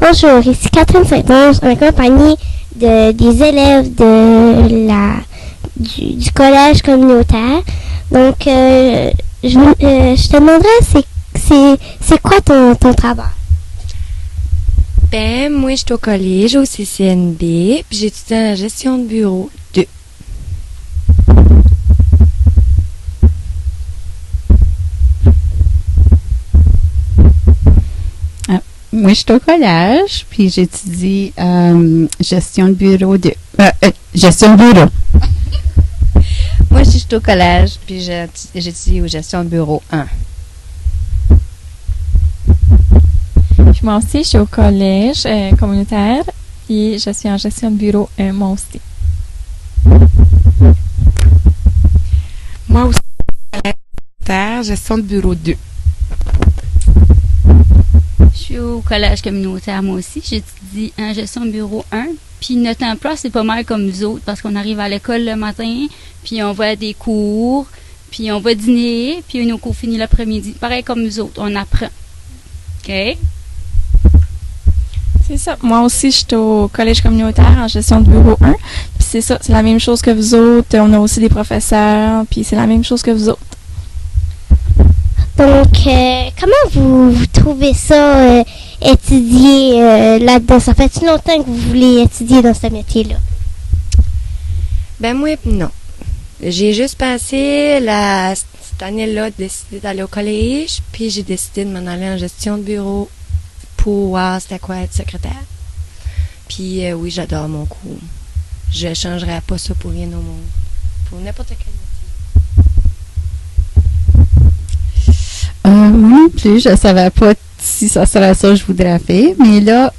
Bonjour, ici Catherine Saint-Onge, en compagnie des élèves du collège communautaire. Donc, je te demanderais, c'est quoi ton travail? Ben, moi, je suis au collège, au CCNB, puis j'étudie en gestion de bureau 2. Moi, je suis au collège, puis j'étudie gestion de bureau 2. Gestion de bureau. Moi, je suis au collège, puis j'étudie aux gestion de bureau 1. Puis moi aussi, je suis au collège communautaire, puis je suis en gestion de bureau 1, moi aussi. Moi aussi, communautaire, gestion de bureau 2. Je suis au collège communautaire, moi aussi. J'étudie en gestion de bureau 1. Puis notre emploi, c'est pas mal comme nous autres, parce qu'on arrive à l'école le matin, puis on va à des cours, puis on va dîner, puis nos cours finissent l'après-midi. Pareil comme nous autres, on apprend. OK? C'est ça. Moi aussi, je suis au collège communautaire en gestion de bureau 1. Puis c'est ça, c'est la même chose que vous autres. On a aussi des professeurs, puis c'est la même chose que vous autres. Donc, comment vous trouvez ça, étudier là-dedans? Ça fait-tu longtemps que vous voulez étudier dans ce métier-là? Ben, moi, non. J'ai juste passé cette année-là, décidé d'aller au collège, puis j'ai décidé de m'en aller en gestion de bureau pour voir c'était quoi être secrétaire. Puis oui, j'adore mon cours. Je ne changerais pas ça pour rien au monde. Pour n'importe quel métier. Moi non plus, je savais pas si ça serait ça que je voudrais faire, mais là,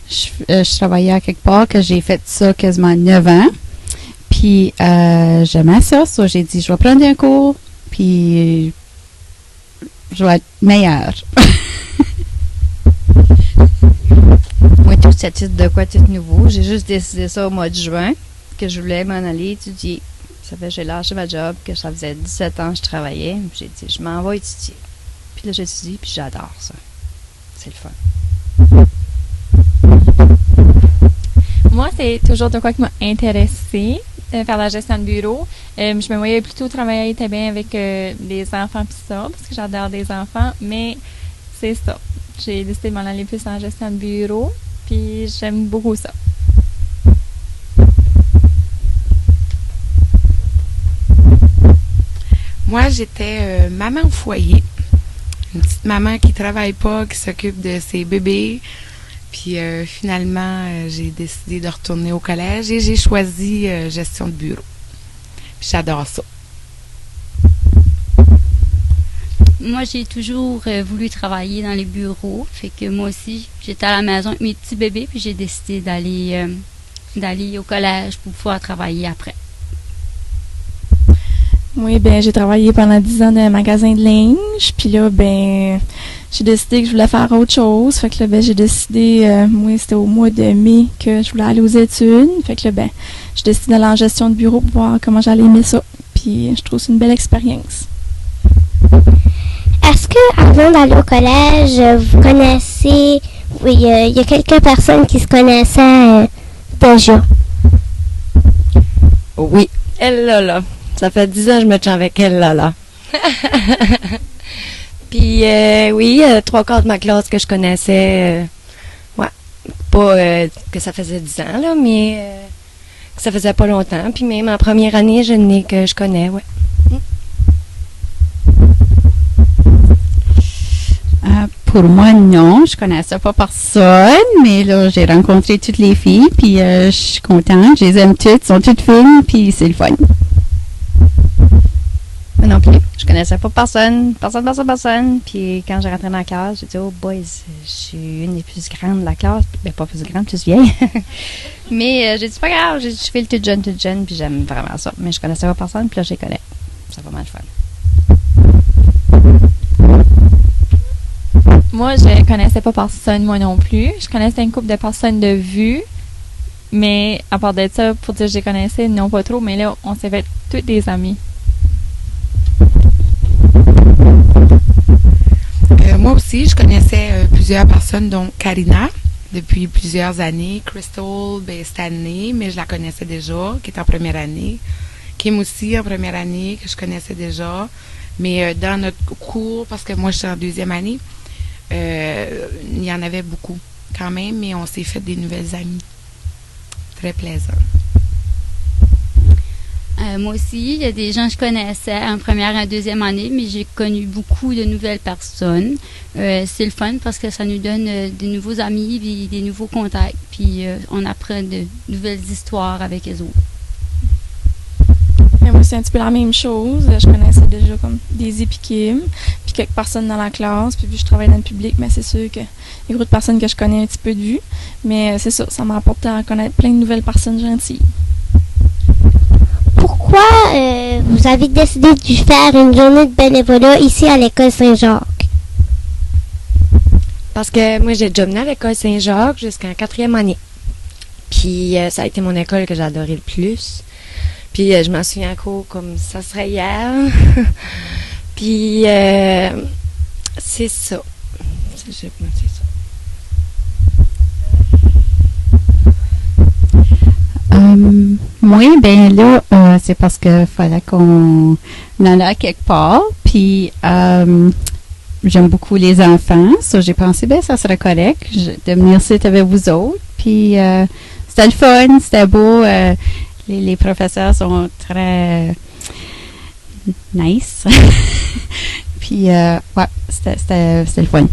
je travaillais à quelque part que j'ai fait ça quasiment 9 ans, puis j'aimais ça, j'ai dit, je vais prendre un cours, puis je vais être meilleure. Moi, tout ce titre de quoi tout nouveau, j'ai juste décidé ça au mois de juin, que je voulais m'en aller étudier. Ça fait j'ai lâché ma job, que ça faisait 17 ans que je travaillais. J'ai dit, je m'en vais étudier. Puis là, j'étudie, puis j'adore ça. C'est le fun. Moi, c'est toujours de quoi qui m'a intéressée, faire la gestion de bureau. Je me voyais plutôt travailler très bien avec des enfants pis ça, parce que j'adore des enfants, mais c'est ça. J'ai décidé de m'en aller plus en gestion de bureau, puis j'aime beaucoup ça. Moi, j'étais maman au foyer. Une petite maman qui travaille pas, qui s'occupe de ses bébés. Puis finalement, j'ai décidé de retourner au collège et j'ai choisi gestion de bureau. Puis j'adore ça. Moi, j'ai toujours voulu travailler dans les bureaux. Fait que moi aussi, j'étais à la maison avec mes petits bébés, puis j'ai décidé d'aller au collège pour pouvoir travailler après. Oui, ben j'ai travaillé pendant 10 ans dans un magasin de linge, puis là, ben j'ai décidé que je voulais faire autre chose. Fait que là, ben j'ai décidé, moi c'était au mois de mai que je voulais aller aux études. Fait que là, ben j'ai décidé d'aller en gestion de bureau pour voir comment j'allais aimer ça. Puis je trouve que c'est une belle expérience. Est-ce que avant d'aller au collège, vous connaissez, oui, il y a quelques personnes qui se connaissaient déjà? Oui, elle là. Ça fait 10 ans que je me tiens avec elle là. Puis oui, 3/4 de ma classe que je connaissais. Ouais. Pas que ça faisait 10 ans, là, mais que ça faisait pas longtemps. Puis même en première année, je n'ai que je connais, ouais. Pour moi, non, je connaissais pas personne, mais là, j'ai rencontré toutes les filles, puis je suis contente, je les aime toutes, sont toutes fines, puis c'est le fun. Non plus, je connaissais pas personne. Puis quand j'ai rentré dans la classe, j'ai dit, oh boys, je suis une des plus grandes de la classe. Ben, pas plus grande, plus vieille. Mais j'ai dit, pas grave, je fais le toute jeune, puis j'aime vraiment ça. Mais je connaissais pas personne, puis là, je les connais. C'est pas mal fun. Moi, je connaissais pas personne, moi non plus. Je connaissais une couple de personnes de vue, mais à part de ça, pour dire que je les connaissais, non pas trop, mais là, on s'est fait toutes des amis. Moi aussi, je connaissais plusieurs personnes, dont Karina, depuis plusieurs années. Crystal, cette année, mais je la connaissais déjà, qui est en première année. Kim aussi, en première année, que je connaissais déjà. Mais dans notre cours, parce que moi, je suis en deuxième année, il y en avait beaucoup quand même, mais on s'est fait des nouvelles amies. Très plaisant. Moi aussi, il y a des gens que je connaissais en première et en deuxième année, mais j'ai connu beaucoup de nouvelles personnes. C'est le fun parce que ça nous donne des nouveaux amis, puis des nouveaux contacts, puis on apprend de nouvelles histoires avec les autres. Mais moi, c'est un petit peu la même chose. Je connaissais déjà comme des épiquimes, puis quelques personnes dans la classe, puis vu que je travaille dans le public, mais c'est sûr que les groupes de personnes que je connais un petit peu de vue. Mais c'est ça m'a apporté à connaître plein de nouvelles personnes gentilles. Pourquoi vous avez décidé de faire une journée de bénévolat ici à l'école Saint-Jacques? Parce que moi, j'ai déjà mené à l'école Saint-Jacques jusqu'en 4e année. Puis ça a été mon école que j'ai adoré le plus. Puis je m'en souviens encore comme ça serait hier. Puis c'est ça. C'est ça. Moi, ben là, c'est parce que fallait qu'on en a quelque part. Puis j'aime beaucoup les enfants. Ça, j'ai pensé, ben ça serait correct de venir ici avec vous autres. Puis c'était le fun, c'était beau. Les professeurs sont très nice. Puis ouais, c'était le fun.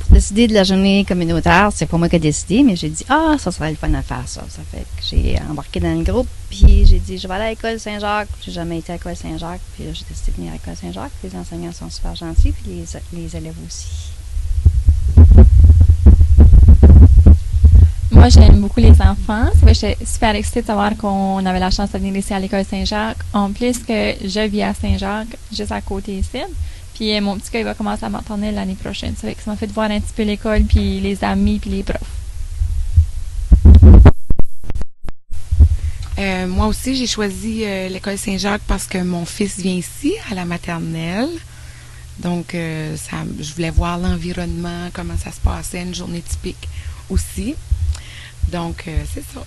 Pour décider de la journée communautaire, c'est pas moi qui ai décidé, mais j'ai dit, ça serait le fun à faire ça. Ça fait que j'ai embarqué dans le groupe, puis j'ai dit, je vais aller à l'école Saint-Jacques. J'ai jamais été à l'école Saint-Jacques, puis là, j'ai décidé de venir à l'école Saint-Jacques. Les enseignants sont super gentils, puis les élèves aussi. Moi, j'aime beaucoup les enfants. J'étais super excitée de savoir qu'on avait la chance de venir ici à l'école Saint-Jacques. En plus que je vis à Saint-Jacques, juste à côté ici. Puis mon petit gars, il va commencer à maternelle l'année prochaine. Ça fait que ça m'a fait voir un petit peu l'école, puis les amis, puis les profs. Moi aussi, j'ai choisi l'école Saint-Jacques parce que mon fils vient ici, à la maternelle. Donc, je voulais voir l'environnement, comment ça se passait, une journée typique aussi. Donc, c'est ça.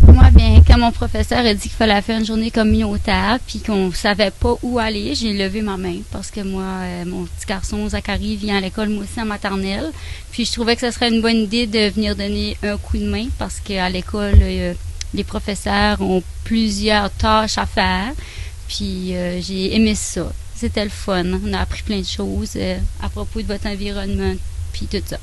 Moi, bien, quand mon professeur a dit qu'il fallait faire une journée communautaire, puis qu'on savait pas où aller, j'ai levé ma main parce que moi, mon petit garçon Zachary vient à l'école, moi aussi en maternelle. Puis je trouvais que ce serait une bonne idée de venir donner un coup de main parce qu'à l'école, les professeurs ont plusieurs tâches à faire. Puis j'ai aimé ça. C'était le fun. On a appris plein de choses à propos de votre environnement, puis tout ça.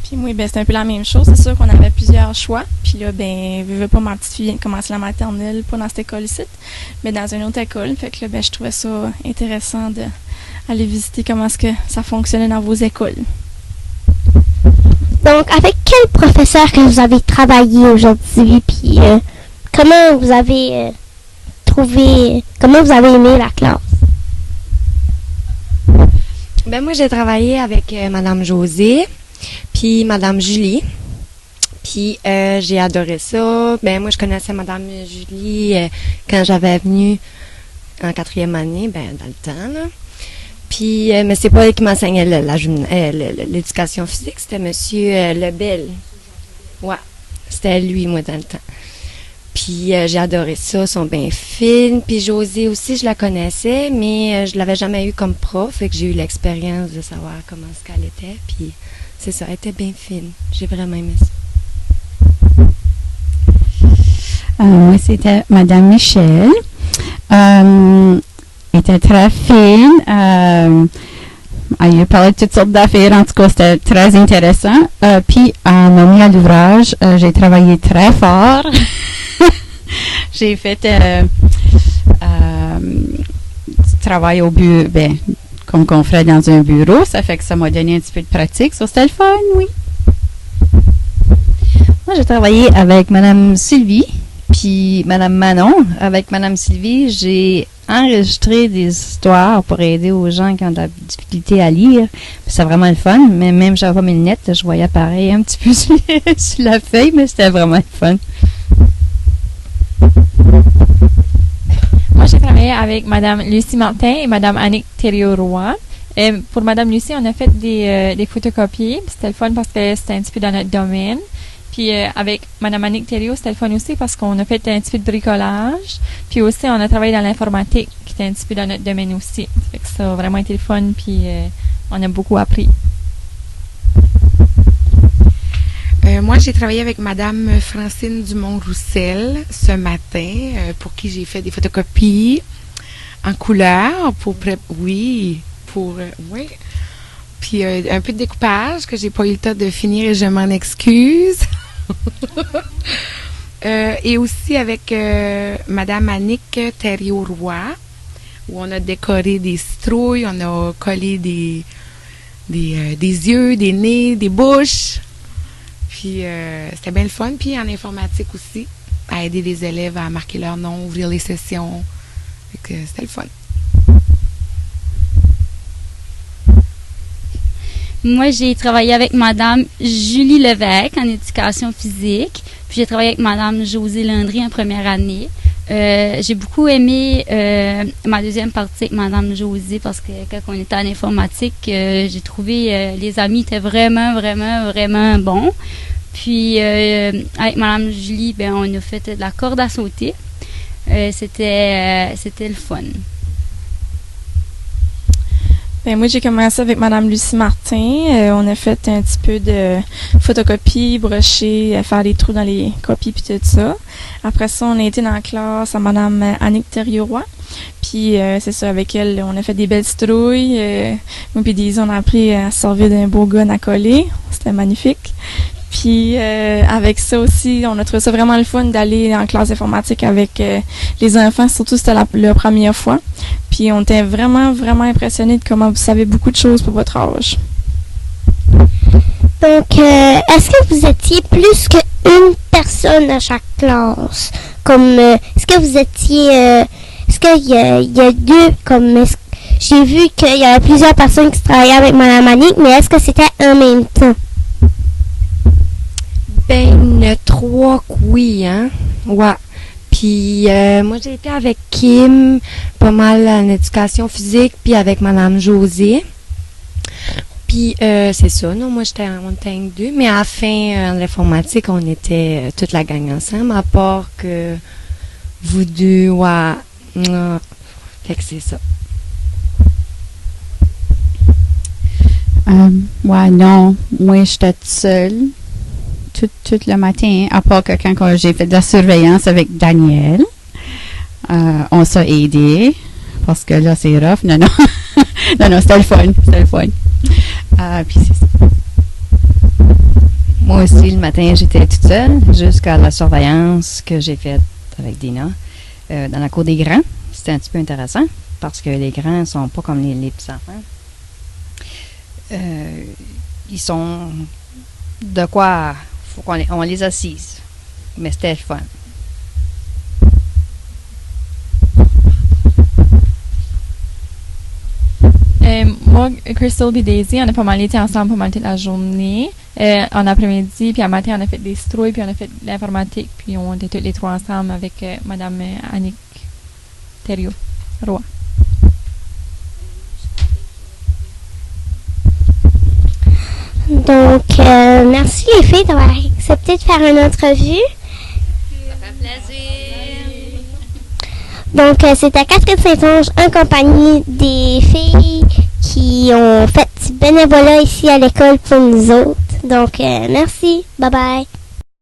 Puis moi, ben, c'est un peu la même chose. C'est sûr qu'on avait plusieurs choix. Puis là, ben, je veux pas, ma petite fille vient de commencer la maternelle, pas dans cette école-ci, mais dans une autre école. Fait que là, ben, je trouvais ça intéressant d'aller visiter comment est-ce que ça fonctionnait dans vos écoles. Donc, avec quel professeur que vous avez travaillé aujourd'hui? Puis, comment vous avez comment vous avez aimé la classe? Ben moi, j'ai travaillé avec Madame Josée, puis Madame Julie. Puis j'ai adoré ça. Ben moi, je connaissais Madame Julie quand j'avais venu en 4e année, ben dans le temps, là. Puis, mais c'est pas elle qui m'enseignait l'éducation physique, c'était Monsieur Lebel. Ouais, c'était lui, moi, dans le temps. Puis j'ai adoré ça, ils sont bien fines. Puis Josée aussi, je la connaissais, mais je l'avais jamais eu comme prof, fait que j'ai eu l'expérience de savoir comment ce qu'elle était. Puis c'est ça, elle était bien fine. J'ai vraiment aimé ça. Moi, c'était Madame Michel. Elle était très fine. Elle a parlé de toutes sortes d'affaires. En tout cas, c'était très intéressant. Puis, elle m'a mis à l'ouvrage. J'ai travaillé très fort. J'ai fait du travail au bureau, ben, comme qu'on ferait dans un bureau. Ça fait que ça m'a donné un petit peu de pratique. Ça, c'était le fun, oui. Moi, j'ai travaillé avec Mme Sylvie, puis Mme Manon. Avec Mme Sylvie, j'ai enregistré des histoires pour aider aux gens qui ont de la difficulté à lire. C'est vraiment le fun, mais même j'avais pas mes lunettes, je voyais pareil un petit peu sur la feuille, mais c'était vraiment le fun. Moi, j'ai travaillé avec Madame Lucie Martin et Madame Annick Thériault-Roy. Pour Madame Lucie, on a fait des photocopies. C'était le fun parce que c'était un petit peu dans notre domaine. Puis avec Madame Annick Thériault, c'était le fun aussi parce qu'on a fait un petit peu de bricolage. Puis aussi, on a travaillé dans l'informatique, qui était un petit peu dans notre domaine aussi. Ça fait que ça a vraiment été le fun, puis on a beaucoup appris. Moi, j'ai travaillé avec Madame Francine Dumont-Roussel ce matin, pour qui j'ai fait des photocopies en couleur oui. Puis un peu de découpage que j'ai pas eu le temps de finir et je m'en excuse. Et aussi avec Madame Annick Thériault-Roy, où on a décoré des citrouilles, on a collé des yeux, des nez, des bouches. Puis c'était bien le fun. Puis en informatique aussi, à aider les élèves à marquer leur nom, ouvrir les sessions. Fait que c'était le fun. Moi, j'ai travaillé avec Madame Julie Lévesque en éducation physique. Puis j'ai travaillé avec Madame Josée Landry en première année. J'ai beaucoup aimé ma deuxième partie avec Madame Josée parce que quand on était en informatique, j'ai trouvé les amis étaient vraiment, vraiment, vraiment bons. Puis avec Madame Julie, ben on a fait de la corde à sauter. C'était le fun. Ben moi, j'ai commencé avec Madame Lucie Martin. On a fait un petit peu de photocopie, brocher, faire des trous dans les copies puis tout ça. Après ça, on a été dans la classe à Madame Annick Thériault-Roy. Puis c'est ça, avec elle, on a fait des belles citrouilles. Moi puis Daisy, on a appris à se servir d'un beau gun à coller. C'était magnifique. Puis avec ça aussi, on a trouvé ça vraiment le fun d'aller en classe informatique avec les enfants. Surtout, c'était la première fois. Puis on était vraiment, vraiment impressionnés de comment vous savez beaucoup de choses pour votre âge. Donc, est-ce que vous étiez plus qu'une personne à chaque classe? Comme, est-ce que vous étiez... est-ce qu'il y a deux, comme... J'ai vu qu'il y avait plusieurs personnes qui travaillaient avec Mme Annick, mais est-ce que c'était en même temps? Ben, 3 oui, hein? Ouais. Puis moi, j'ai été avec Kim, pas mal en éducation physique, puis avec Madame Josée. Puis c'est ça, non? Moi, on était 2, mais à la fin, en informatique, on était toute la gang ensemble, à part que vous deux, ouais. Fait que c'est ça. Ouais, non. Moi, j'étais toute seule. Tout le matin, à part que quand j'ai fait de la surveillance avec Daniel, on s'est aidé parce que là, c'est rough. Non. non, c'était le fun. Puis c'est ça. Moi aussi, le matin, j'étais toute seule jusqu'à la surveillance que j'ai faite avec Dina dans la cour des grands. C'était un petit peu intéressant parce que les grands ne sont pas comme les petits enfants. Ils sont de quoi... faut qu'on les assise. Mais c'était le fun. Moi, Crystal et Daisy, on a pas mal été ensemble pas mal toute la journée. En après-midi, puis à matin, on a fait des citrouilles, puis on a fait de l'informatique, puis on était tous les 3 ensemble avec Madame Annick Thériault-Roy. Donc, merci les filles d'avoir accepté de faire une entrevue. Ça fait plaisir. Donc, c'était Catherine Saint-Onge en compagnie des filles qui ont fait du bénévolat ici à l'école pour nous autres. Donc, merci. Bye bye.